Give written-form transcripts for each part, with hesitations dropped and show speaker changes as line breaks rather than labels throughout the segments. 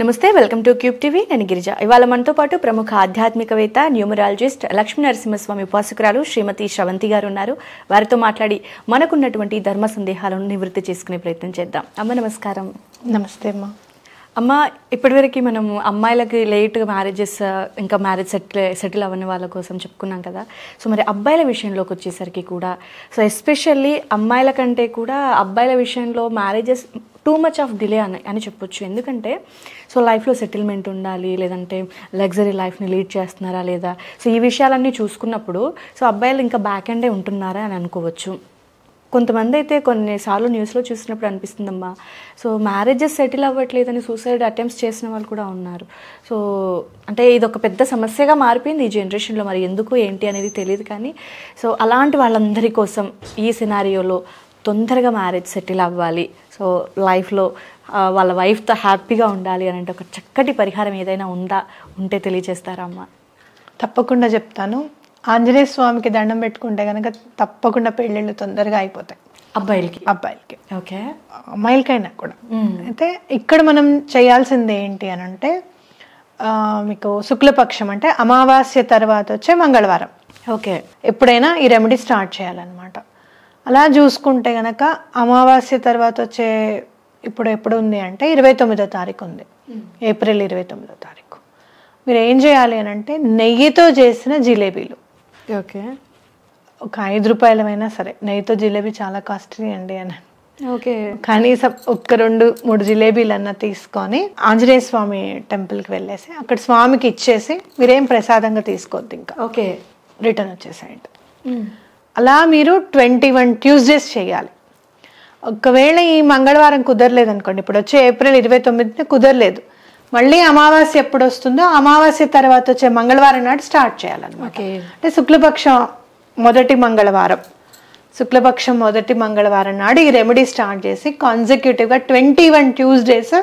నమస్తే, welcome to cube TV. నేను గిరిజ. ఇవాళ మనతో పాటు ప్రముఖ ఆధ్యాత్మికవేత్త, న్యూమరాలజిస్ట్, లక్ష్మీ నరసింహస్వామి ఉపాసకురాలు శ్రీమతి శ్రవంతి గారు ఉన్నారు. వారితో మాట్లాడి మనకున్నటువంటి ధర్మ సందేహాలను నివృత్తి చేసుకునే ప్రయత్నం చేద్దాం. అమ్మ నమస్కారం.
నమస్తే అమ్మ.
అమ్మ, ఇప్పటివరకు మనం అమ్మాయిలకి లేట్గా మ్యారేజెస్, ఇంకా మ్యారేజ్ సెటిల్ అవ్వని వాళ్ళ కోసం చెప్పుకున్నాం కదా. సో మరి అబ్బాయిల విషయంలోకి వచ్చేసరికి కూడా, సో ఎస్పెషల్లీ అమ్మాయిల కంటే కూడా అబ్బాయిల విషయంలో marriages too much of delay అని చెప్పొచ్చు. ఎందుకంటే సో లైఫ్లో సెటిల్మెంట్ ఉండాలి, లేదంటే లగ్జరీ లైఫ్ని లీడ్ చేస్తున్నారా లేదా, సో ఈ విషయాలన్నీ చూసుకున్నప్పుడు సో అబ్బాయిలు ఇంకా బ్యాక్ ఎండే ఉంటున్నారా అని అనుకోవచ్చు. కొంతమంది అయితే కొన్నిసార్లు న్యూస్లో చూసినప్పుడు అనిపిస్తుందమ్మా, సో మ్యారేజెస్ సెటిల్ అవ్వట్లేదని సూసైడ్ అటెంప్ట్స్ చేసిన వాళ్ళు కూడా ఉన్నారు. సో అంటే ఇది ఒక పెద్ద సమస్యగా మారిపోయింది ఈ జనరేషన్లో. మరి ఎందుకు ఏంటి అనేది తెలియదు, కానీ సో అలాంటి వాళ్ళందరి కోసం ఈ సినారియోలో తొందరగా మ్యారేజ్ సెటిల్ అవ్వాలి, సో లైఫ్లో వాళ్ళ వైఫ్తో హ్యాపీగా ఉండాలి అని అంటే ఒక చక్కటి పరిహారం ఏదైనా ఉంటే తెలియజేస్తారా అమ్మ?
తప్పకుండా చెప్తాను. ఆంజనేయ స్వామికి దండం పెట్టుకుంటే కనుక తప్పకుండా పెళ్ళిళ్ళు తొందరగా అయిపోతాయి అబ్బాయిలకి.
ఓకే,
అమ్మాయిలకైనా కూడా. అయితే ఇక్కడ మనం చేయాల్సింది ఏంటి అని అంటే, మీకు శుక్లపక్షం అంటే అమావాస్య తర్వాత వచ్చే మంగళవారం
ఓకే
ఎప్పుడైనా ఈ రెమెడీ స్టార్ట్ చేయాలన్నమాట. అలా చూసుకుంటే కనుక అమావాస్య తర్వాత వచ్చే ఎప్పుడు ఉంది అంటే 29వ తారీఖు ఉంది, ఏప్రిల్ 29వ తారీఖు. మీరు ఏం చేయాలి అని అంటే, నెయ్యితో చేసిన జిలేబీలు,
ఓకే,
ఒక 5 రూపాయలమైనా సరే. నెయ్యితో జిలేబీ చాలా కాస్ట్లీ అండి అని,
ఓకే,
కనీసం ఒక 2-3 జిలేబీలు అన్న తీసుకొని ఆంజనేయ స్వామి టెంపుల్కి వెళ్ళేసి అక్కడ స్వామికి ఇచ్చేసి మీరేం ప్రసాదంగా తీసుకోవద్దు, ఇంకా
ఓకే,
రిటర్న్ వచ్చేసేయండి. అలా మీరు 21 ట్యూస్డేస్ చేయాలి. ఒకవేళ ఈ మంగళవారం కుదరలేదు అనుకోండి, ఇప్పుడు వచ్చే ఏప్రిల్ 29న కుదరలేదు, మళ్ళీ అమావాస్య ఎప్పుడు వస్తుందో అమావాస్య తర్వాత వచ్చే మంగళవారం నాడు స్టార్ట్ చేయాలన్నమాట. అంటే శుక్లపక్షం మొదటి మంగళవారం నాడు ఈ రెమెడీ స్టార్ట్ చేసి కాన్సిక్యూటివ్గా 21 ట్యూస్డేస్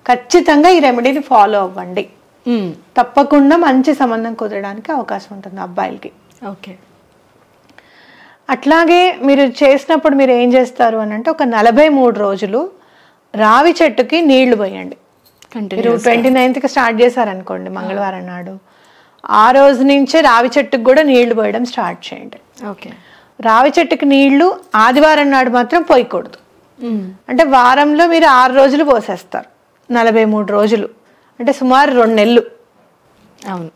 ఖచ్చితంగా ఈ రెమెడీని ఫాలో అవ్వండి. తప్పకుండా మంచి సంబంధం కుదరడానికి అవకాశం ఉంటుంది అబ్బాయిలకి.
ఓకే,
అట్లాగే మీరు చేసినప్పుడు మీరు ఏం చేస్తారు అని అంటే, ఒక 43 రోజులు రావి చెట్టుకి నీళ్లు పోయండి. మీరు 29కి స్టార్ట్ చేశారనుకోండి మంగళవారం నాడు, ఆ రోజు నుంచే రావి చెట్టుకు కూడా నీళ్లు పోయడం స్టార్ట్ చేయండి.
ఓకే,
రావి చెట్టుకి నీళ్లు ఆదివారం నాడు మాత్రం పోయకూడదు. అంటే వారంలో మీరు 6 రోజులు పోసేస్తారు, 43 రోజులు అంటే సుమారు 2 నెలలు.
అవును,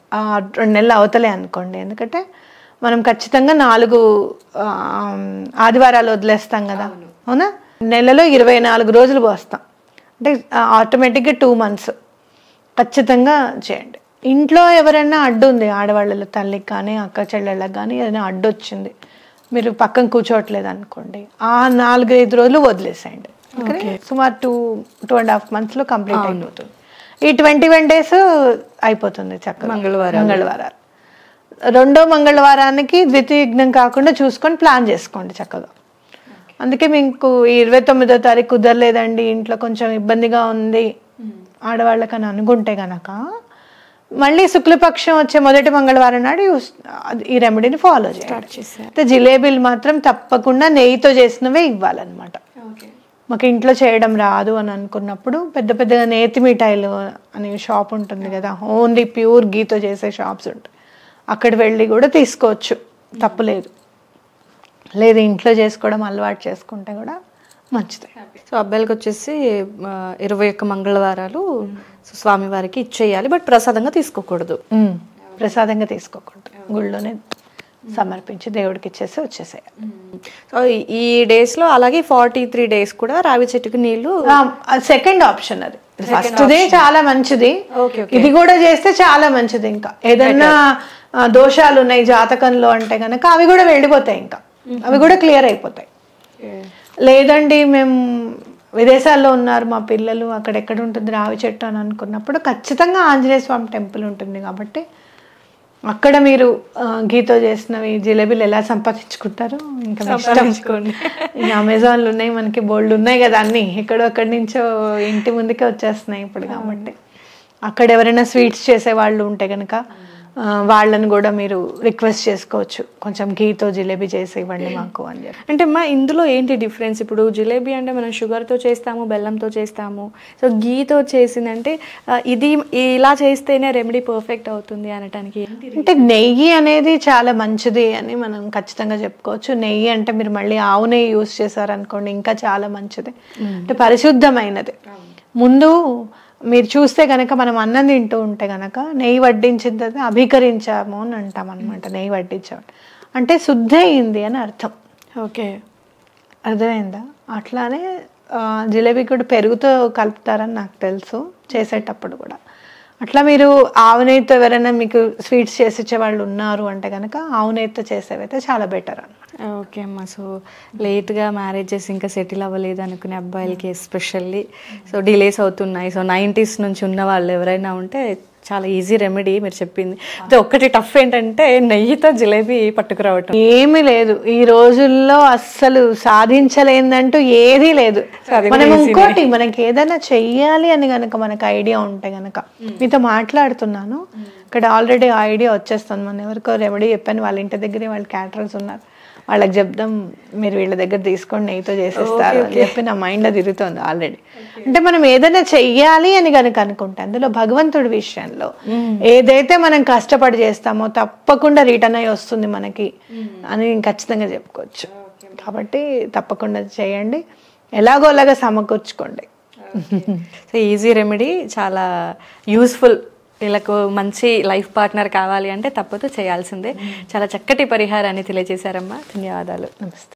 2 నెలలు అవతలే అనుకోండి. ఎందుకంటే మనం ఖచ్చితంగా 4 ఆదివారాలు వదిలేస్తాం కదా, అవునా? నెలలో 24 రోజులు పోస్తాం, అంటే ఆటోమేటిక్గా 2 months ఖచ్చితంగా చేయండి. ఇంట్లో ఎవరైనా అడ్డు ఉంది, ఆడవాళ్ళ తల్లికి కానీ అక్క చెల్లెళ్ళకి కానీ ఏదైనా అడ్డు వచ్చింది, మీరు పక్కన కూర్చోవట్లేదు అనుకోండి, ఆ 4-5 రోజులు వదిలేసేయండి. సుమారు 2.5 months కంప్లీట్ అయిపోతుంది. ఈ 21 days అయిపోతుంది చక్కగా. మంగళవారాలు రెండో మంగళవారానికి ద్వితీయజ్ఞం కాకుండా చూసుకొని ప్లాన్ చేసుకోండి చక్కగా. అందుకే మీకు 29వ తారీఖు కుదరలేదండి, ఇంట్లో కొంచెం ఇబ్బందిగా ఉంది ఆడవాళ్ళకని అనుకుంటే గనక, మళ్ళీ శుక్లపక్షం వచ్చే మొదటి మంగళవారం నాడు ఈ రెమెడీని ఫాలో చేయాలి. జిలేబీలు మాత్రం తప్పకుండా నెయ్యితో చేసినవే ఇవ్వాలన్నమాట. మాకు ఇంట్లో చేయడం రాదు అని అనుకున్నప్పుడు పెద్ద పెద్దగా నేతి మిఠాయిలు అనే షాప్ ఉంటుంది కదా, ఓన్లీ ప్యూర్ గీతో చేసే షాప్స్ ఉంటాయి, అక్కడ వెళ్ళి కూడా తీసుకోవచ్చు, తప్పులేదు. లేదు ఇంట్లో చేసుకోవడం అలవాటు చేసుకుంటే కూడా మంచిది.
సో అబ్బాయిలకు వచ్చేసి 21 మంగళవారాలు స్వామివారికి ఇచ్చేయాలి, బట్ ప్రసాదంగా తీసుకోకూడదు.
గుళ్ళోనే సమర్పించి దేవుడికి ఇచ్చేసి వచ్చేసేయాలి.
సో ఈ డేస్లో అలాగే 43 days కూడా రావి చెట్టుకి నీళ్లు
సెకండ్ ఆప్షన్. అది ఫస్ట్దే చాలా మంచిది, ఇది కూడా చేస్తే చాలా మంచిది. ఇంకా ఏదైనా దోషాలు ఉన్నాయి జాతకంలో అంటే కనుక అవి కూడా వెళ్ళిపోతాయి, ఇంకా అవి కూడా క్లియర్ అయిపోతాయి. లేదండి మేము విదేశాల్లో ఉన్నారు మా పిల్లలు, అక్కడ ఎక్కడ ఉంటుంది రావి చెట్టు అని అనుకున్నప్పుడు ఖచ్చితంగా ఆంజనేయ స్వామి టెంపుల్ ఉంటుంది కాబట్టి అక్కడ మీరు గీతో చేసినవి జిలేబీలు ఎలా సంపాదించుకుంటారు ఇంకా అమెజాన్లు ఉన్నాయి, మనకి బోల్డ్ ఉన్నాయి కదా, అన్నీ ఎక్కడొక్కడి నుంచో ఇంటి ముందుకే వచ్చేస్తున్నాయి ఇప్పుడు. కాబట్టి అక్కడ ఎవరైనా స్వీట్స్ చేసే వాళ్ళు ఉంటే కనుక వాళ్ళని కూడా మీరు రిక్వెస్ట్ చేసుకోవచ్చు, కొంచెం ఘీతో జిలేబీ చేసి ఇవ్వండి మాకు అని చెప్పి.
అంటే అమ్మా ఇందులో ఏంటి డిఫరెన్స్? ఇప్పుడు జిలేబీ అంటే మనం షుగర్తో చేస్తాము, బెల్లంతో చేస్తాము. సో ఘీతో చేసిందంటే ఇది ఇలా చేస్తేనే రెమెడీ పర్ఫెక్ట్ అవుతుంది అనటానికి
అంటే నెయ్యి అనేది చాలా మంచిది అని మనం ఖచ్చితంగా చెప్పుకోవచ్చు. నెయ్యి అంటే మీరు మళ్ళీ ఆవు నెయ్యి యూస్ చేశారనుకోండి ఇంకా చాలా మంచిది, అంటే పరిశుద్ధమైనది. ముందు మీరు చూస్తే కనుక మనం అన్నం తింటూ ఉంటే కనుక నెయ్యి వడ్డించిన తర్వాత అభికరించాము అని అంటాం అనమాట. నెయ్యి వడ్డించాము అంటే శుద్ధి అయింది అని అర్థం.
ఓకే,
అర్థమైందా? అట్లానే జిలేబీ కూడా పెరుగుతో కలుపుతారని నాకు తెలుసు చేసేటప్పుడు కూడా. అట్లా మీరు ఆవు నెయ్యితో ఎవరైనా మీకు స్వీట్స్ చేసి ఇచ్చే వాళ్ళు ఉన్నారు అంటే కనుక ఆవు నెయ్యితో చేసేవైతే చాలా బెటర్ అన్న.
ఓకే అమ్మా. సో లేట్గా మ్యారేజెస్ ఇంకా సెటిల్ అవ్వలేదు అనుకునే అబ్బాయిలకి ఎస్పెషల్లీ సో డిలేస్ అవుతున్నాయి. సో 90s నుంచి ఉన్న వాళ్ళు ఎవరైనా ఉంటే చాలా ఈజీ రెమెడీ మీరు చెప్పింది. అయితే ఒక్కటి టఫ్ ఏంటంటే నెయ్యితో జిలేబీ పట్టుకురావటం.
ఏమీ లేదు ఈ రోజుల్లో, అస్సలు సాధించలేదంటూ ఏదీ లేదు. మనం ఇంకోటి మనకి ఏదైనా చెయ్యాలి అని గనక మనకు ఐడియా ఉంటే గనక, మీతో మాట్లాడుతున్నాను ఇక్కడ ఆల్రెడీ ఐడియా వచ్చేస్తుంది. మన ఎవరికో రెమెడీ చెప్పాను, వాళ్ళ ఇంటి దగ్గరే వాళ్ళు క్యాటరర్స్ ఉన్నారు, వాళ్ళకి చెప్దాం మీరు వీళ్ళ దగ్గర తీసుకొని నెయ్యితో చేసేస్తారు అని చెప్పి నా మైండ్లో తిరుగుతుంది ఆల్రెడీ. అంటే మనం ఏదైనా చెయ్యాలి అని కనుక అనుకుంటే అందులో భగవంతుడి విషయంలో ఏదైతే మనం కష్టపడి చేస్తామో తప్పకుండా రిటర్న్ అయ్యి వస్తుంది మనకి అని ఖచ్చితంగా చెప్పుకోవచ్చు. కాబట్టి తప్పకుండా చేయండి, ఎలాగోలాగా సమకూర్చుకోండి.
సో ఈజీ రెమెడీ, చాలా యూస్ఫుల్. వీళ్ళకు మంచి లైఫ్ పార్ట్నర్ కావాలి అంటే తప్పదు, చేయాల్సిందే. చాలా చక్కటి పరిహారాన్ని తెలియజేశారమ్మా, ధన్యవాదాలు.
నమస్తే.